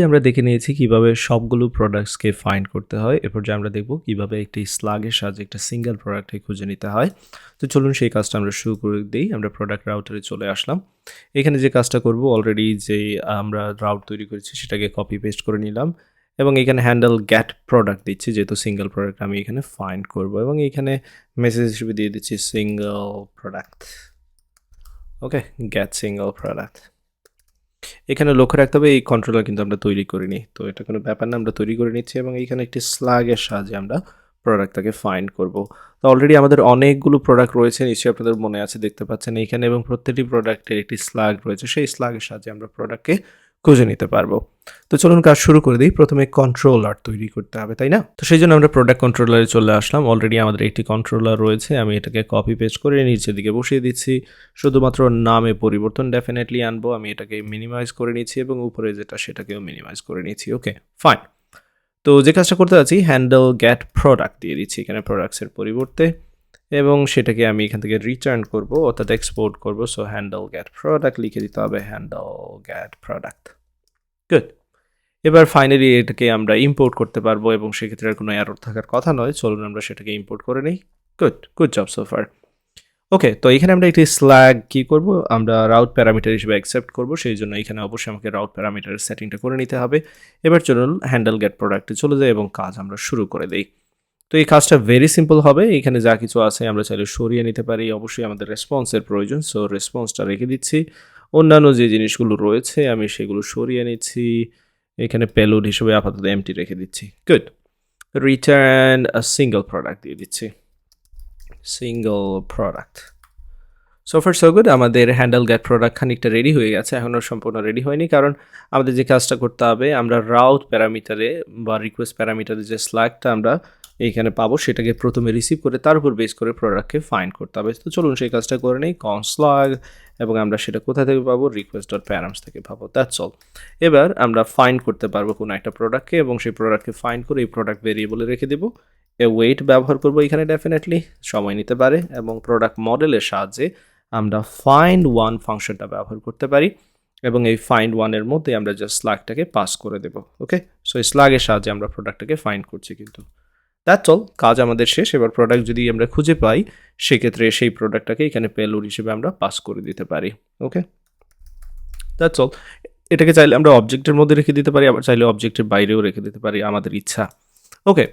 আমরা দেখে নিয়েছি কিভাবে সবগুলো প্রোডাক্টসকে ফাইন্ড করতে হয়। এরপর যে আমরা দেখব কিভাবে একটি স্লাগের সাহায্যে একটা সিঙ্গেল প্রোডাক্টকে খুঁজে নিতে হয়। তো চলুন সেই কাজটা আমরা শুরু করে দেই। আমরা প্রোডাক্ট রাউটারে চলে আসলাম। এখানে যে কাজটা করব অলরেডি যে আমরা রাউট তৈরি করেছি সেটাকে কপি পেস্ট করে নিলাম এবং এখানে হ্যান্ডেল গেট প্রোডাক্ট দিচ্ছি যেহেতু সিঙ্গেল প্রোডাক্ট আমি এখানে ফাইন্ড করব এবং এখানে মেসেজ হিসেবে দিয়ে দিচ্ছি সিঙ্গেল প্রোডাক্ট। ওকে, গেট সিঙ্গেল প্রোডাক্ট। এখানে লক্ষ্য রাখতে হবে এই কন্ট্রোলার কিন্তু আমরা তৈরি করিনি, তো এটা কোনো ব্যাপার না, আমরা তৈরি করে নিচ্ছি এবং এইখানে একটি স্লাগের সাহায্যে আমরা প্রোডাক্টটাকে ফাইন্ড করব। তো অলরেডি আমাদের অনেকগুলো প্রোডাক্ট রয়েছে, নিশ্চয়ই আপনাদের মনে আছে, দেখতে পাচ্ছেন এইখানে, এবং প্রত্যেকটি প্রোডাক্টের একটি স্লাগ রয়েছে, সেই স্লাগের সাহায্যে আমরা প্রোডাক্টকে খুঁজে নিতে পারবো। তো চলুন কাজ শুরু করে দিই। প্রথমে কন্ট্রোলার তৈরি করতে হবে, তাই না? তো সেই জন্য আমরা প্রোডাক্ট কন্ট্রোলারে চলে আসলাম। অলরেডি আমাদের একটি কন্ট্রোলার রয়েছে, আমি এটাকে কপি পেস্ট করে নিচের দিকে বসিয়ে দিচ্ছি। শুধুমাত্র নামে পরিবর্তন ডেফিনেটলি আনবো। আমি এটাকে মিনিমাইজ করে নিচ্ছি এবং উপরে যেটা সেটাকেও মিনিমাইজ করে নিচ্ছি। ওকে, ফাইন। তো যে কাজটা করতে যাচ্ছি, হ্যান্ডেল গেট প্রোডাক্ট দিয়ে দিচ্ছি এখানে প্রোডাক্টসের পরিবর্তে, এবং সেটাকে আমি এখান থেকে রিটার্ন করব, অর্থাৎ এক্সপোর্ট করব। সো হ্যান্ডেল গেট প্রোডাক্ট লিখে দিতে হবে, হ্যান্ডেল গেট প্রোডাক্ট। গুড। এবার ফাইনালি এটাকে আমরা ইম্পোর্ট করতে পারবো এবং সেক্ষেত্রে আর কোনো এরর থাকার কথা নয়। চলুন আমরা সেটাকে ইম্পোর্ট করে নিই। Good job so far. Okay, তো এখানে আমরা একটি স্ল্যাগ কি করব, আমরা রাউট প্যারামিটার হিসেবে অ্যাকসেপ্ট করব। সেই জন্য এখানে অবশ্যই আমাকে রাউট প্যারামিটারের সেটিংটা করে নিতে হবে। এবার চলুন হ্যান্ডেল গেট প্রোডাক্টে চলে যাই এবং কাজ আমরা শুরু করে দেই। তো এই কাজটা ভেরি সিম্পল হবে। এখানে যা কিছু আছে আমরা চাইলে সরিয়ে নিতে পারি। অবশ্যই আমাদের রেসপন্সের প্রয়োজন, সো রেসপন্সটা রেখে দিচ্ছি। অন্যান্য যে জিনিসগুলো রয়েছে আমি সেগুলো সরিয়ে নিচ্ছি। এখানে পেলোড হিসেবে আপাতত এমটি রেখে দিচ্ছি। Good. Return a single product দিয়ে দিচ্ছি, single product. So far so good. আমাদের হ্যান্ডেল গেট প্রোডাক্ট খানিকটা রেডি হয়ে গেছে, এখনও সম্পূর্ণ রেডি হয়নি, কারণ আমাদের যে কাজটা করতে হবে, আমরা রাউট প্যারামিটারে বা রিকোয়েস্ট প্যারামিটারে যে স্ল্যাগটা আমরা এইখানে পাবো সেটাকে প্রথমে রিসিভ করে তার উপর বেস করে প্রোডাক্টকে ফাইন্ড করতে হবে। তো চলুন সেই কাজটা করে নেই। কনস্ল্যাগ, এবং আমরা সেটা কোথা থেকে পাবো, রিকোয়েস্ট ডট প্যারামস থেকে পাবো। That's all. এবার আমরা ফাইন্ড করতে পারবো কোনো একটা প্রোডাক্টকে, এবং সেই প্রোডাক্টকে ফাইন্ড করে এই প্রোডাক্ট ভেরিয়েবলে রেখে দেবো। ওয়েট ব্যবহার করবো এখানে, ডেফিনেটলি সময় নিতে পারে, এবং প্রোডাক্ট মডেলের সাহায্যে আমরা ফাইন্ড ওয়ান ফাংশনটা ব্যবহার করতে পারি, এবং এই ফাইন্ড ওয়ানের মধ্যে আমরা জাস্ট স্ল্যাগটাকে পাস করে দেব। ওকে, সো এই স্ল্যাগের সাহায্যে আমরা প্রোডাক্টটাকে ফাইন্ড করছি, কিন্তু দ্যাটস অল, কাজ আমাদের শেষ। এবার প্রোডাক্ট যদি আমরা খুঁজে পাই সেক্ষেত্রে সেই প্রোডাক্টটাকে এখানে পেলোড হিসেবে আমরা পাস করে দিতে পারি। ওকে, দ্যাটস অল। এটাকে চাইলে আমরা অবজেক্টের মধ্যে রেখে দিতে পারি, আবার চাইলে অবজেক্টের বাইরেও রেখে দিতে পারি, আমাদের ইচ্ছা। ওকে,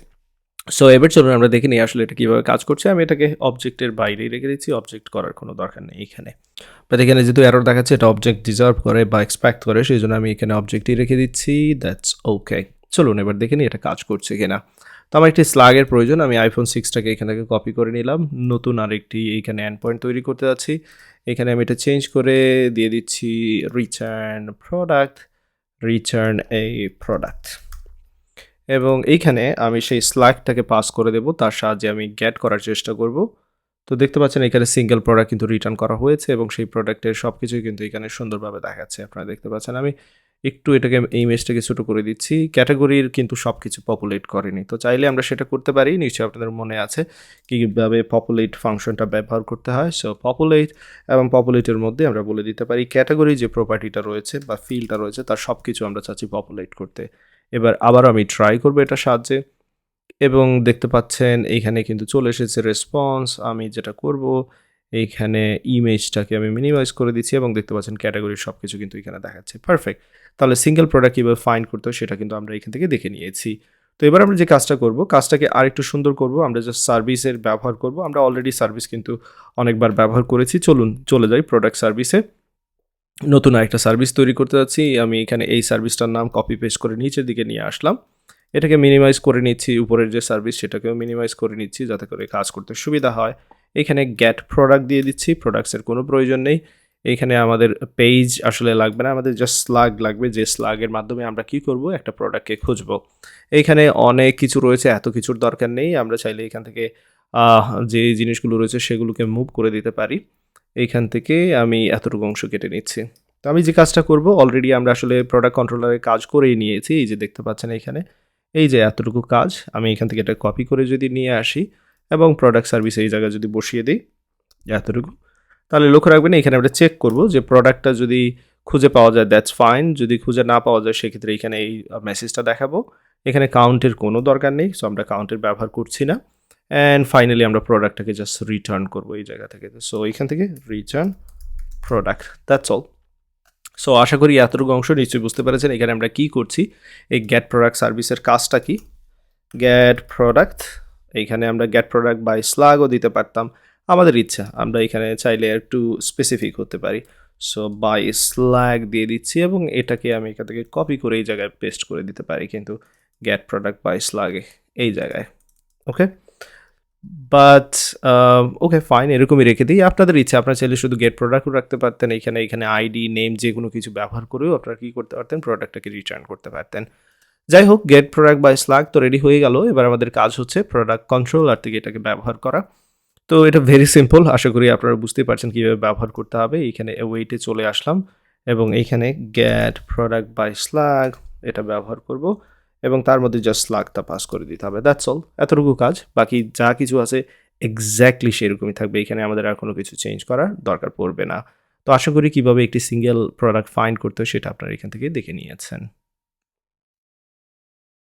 সো এবার চলুন আমরা দেখে নিই আসলে এটা কীভাবে কাজ করছে। আমি এটাকে অবজেক্টের বাইরেই রেখে দিচ্ছি, অবজেক্ট করার কোনো দরকার নেই এখানে। বাট এখানে যেহেতু এরর দেখাচ্ছে এটা অবজেক্ট ডিজার্ভ করে বা এক্সপেক্ট করে, সেই জন্য আমি এখানে অবজেক্টই রেখে দিচ্ছি। That's okay. চলুন এবার দেখে নিই এটা কাজ করছে কিনা। তো আমার একটি স্ল্যাগের প্রয়োজন, আমি আইফোন 6টাকে এখান থেকে কপি করে নিলাম, নতুন আরেকটি এইখানে এন্ড পয়েন্ট তৈরি করতে যাচ্ছি। এখানে আমি এটা চেঞ্জ করে দিয়ে দিচ্ছি রিটার্ন প্রোডাক্ট, রিটার্ন এই প্রোডাক্ট, এবং এইখানে আমি সেই স্ল্যাগটাকে পাস করে দেব, তার সাহায্যে আমি গেট করার চেষ্টা করব। তো দেখতে পাচ্ছেন এখানে সিঙ্গেল প্রোডাক্ট কিন্তু রিটার্ন করা হয়েছে, এবং সেই প্রোডাক্টের সব কিছুই কিন্তু এখানে সুন্দরভাবে দেখাচ্ছে, আপনারা দেখতে পাচ্ছেন। আমি একটু এটাকে এই ইমেজটাকে ছোটো করে দিচ্ছি, ক্যাটাগরির কিন্তু সব কিছু পপুলেট করেনি, তো চাইলে আমরা সেটা করতে পারি। নিশ্চয়ই আপনাদের মনে আছে কীভাবে পপুলেট ফাংশনটা ব্যবহার করতে হয়। সো পপুলেট, এবং পপুলেটের মধ্যে আমরা বলে দিতে পারি ক্যাটাগরি যে প্রপার্টিটা রয়েছে বা ফিল্ডটা রয়েছে তার সব কিছু আমরা চাচ্ছি পপুলেট করতে। এবার আবার আমি ট্রাই করবো এটার সাহায্যে, এবং দেখতে পাচ্ছেন এইখানে কিন্তু চলে এসেছে রেসপন্স। আমি যেটা করব, এইখানে ইমেজটাকে আমি মিনিমাইজ করে দিচ্ছি, এবং দেখতে পাচ্ছেন ক্যাটাগরির সব কিছু কিন্তু এখানে দেখাচ্ছে। পারফেক্ট। তাহলে সিঙ্গেল প্রোডাক্ট কীভাবে ফাইন্ড করতে হয় সেটা কিন্তু আমরা এখান থেকে দেখে নিয়েছি। তো এবার আমরা যে কাজটা করব, কাজটাকে আরেকটু সুন্দর করব, আমরা জাস্ট সার্ভিসের ব্যবহার করব। আমরা অলরেডি সার্ভিস কিন্তু অনেকবার ব্যবহার করেছি। চলুন চলে যাই প্রোডাক্ট সার্ভিসে। নতুন আরেকটা সার্ভিস তৈরি করতে যাচ্ছি। আমি এখানে এই সার্ভিসটার নাম কপি পেস্ট করে নিচের দিকে নিয়ে আসলাম, এটাকে মিনিমাইজ করে নিচ্ছি, উপরের যে সার্ভিস সেটাকেও মিনিমাইজ করে নিচ্ছি যাতে করে কাজ করতে সুবিধা হয়। এখানে গেট প্রোডাক্ট দিয়ে দিচ্ছি, প্রোডাক্টসের কোনো প্রয়োজন নেই। এইখানে আমাদের পেজ আসলে লাগবে না, আমাদের জাস্ট স্ল্যাগ লাগবে, যে স্ল্যাগের মাধ্যমে আমরা কি করব, একটা প্রোডাক্টকে খুঁজব। এইখানে অনেক কিছু রয়েছে, এত কিছুর দরকার নেই, আমরা চাইলে এখান থেকে যে জিনিসগুলো রয়েছে সেগুলোকে মুভ করে দিতে পারি। এইখান থেকে আমি এতটুকু অংশ কেটে নিচ্ছি। তো আমি যে কাজটা করব, অলরেডি আমরা আসলে প্রোডাক্ট কন্ট্রোলারের কাজ করেই নিয়েছি, এই যে দেখতে পাচ্ছেন এখানে এই যে এতটুকু কাজ, আমি এখান থেকে এটা কপি করে যদি নিয়ে আসি এবং প্রোডাক্ট সার্ভিস এই জায়গায় যদি বসিয়ে দিই এতটুকু, তাহলে লক্ষ্য রাখবেন এখানে আমরা চেক করব যে প্রোডাক্টটা যদি খুঁজে পাওয়া যায় দ্যাটস ফাইন, যদি খুঁজে না পাওয়া যায় সেক্ষেত্রে এখানে এই মেসেজটা দেখাবো। এখানে কাউন্টের কোনো দরকার নেই, সো আমরা কাউন্টের ব্যবহার করছি না। অ্যান্ড ফাইনালি আমরা প্রোডাক্টটাকে জাস্ট রিটার্ন করবো এই জায়গা থেকে। সো এখান থেকে return product, that's all. So আশা করি এতটুকু অংশ নিশ্চয়ই বুঝতে পেরেছেন এখানে আমরা কি করছি। এই গেট প্রোডাক্ট সার্ভিসের কাজটা কি, গেট প্রোডাক্ট, এইখানে আমরা গেট প্রোডাক্ট বাই স্লাগও দিতে পারতাম, আমাদের ইচ্ছা, আমরা এখানে চাইলে একটু স্পেসিফিক হতে পারি। সো বাই স্ল্যাগ দিয়ে দিচ্ছি এবং এটাকে আমি এখান থেকে কপি করে এই জায়গায় পেস্ট করে দিতে পারি, কিন্তু গেট প্রোডাক্ট বাই স্ল্যাগে এই জায়গায়। ওকে, বাট ওকে ফাইন, এরকমই রেখে দিই, আপনাদের ইচ্ছা। আপনারা চাইলে শুধু গেট প্রোডাক্টও রাখতে পারতেন, এখানে আইডি নেম যে কোনো কিছু ব্যবহার করেও আপনারা কী করতে পারতেন, প্রোডাক্টটাকে রিটার্ন করতে পারতেন। যাই হোক, গেট প্রোডাক্ট বাই স্ল্যাগ তো রেডি হয়ে গেল। এবার আমাদের কাজ হচ্ছে প্রোডাক্ট কন্ট্রোলার থেকে এটাকে ব্যবহার করা। তো এটা ভেরি সিম্পল, আশা করি আপনারা বুঝতেই পারছেন কীভাবে ব্যবহার করতে হবে। এইখানে ওয়েটে চলে আসলাম এবং এইখানে গেট প্রোডাক্ট বাই স্ল্যাগ এটা ব্যবহার করব এবং তার মধ্যে জাস্ট স্ল্যাগটা পাস করে দিতে হবে, দ্যাটস অল। এতটুকু কাজ, বাকি যা কিছু আছে এক্স্যাক্টলি সেরকমই থাকবে। এখানে আমাদের আর কোনো কিছু চেঞ্জ করার দরকার পড়বে না। তো আশা করি কীভাবে একটি সিঙ্গেল প্রোডাক্ট ফাইন্ড করতে হয় সেটা আপনারা এখান থেকে দেখে নিয়েছেন।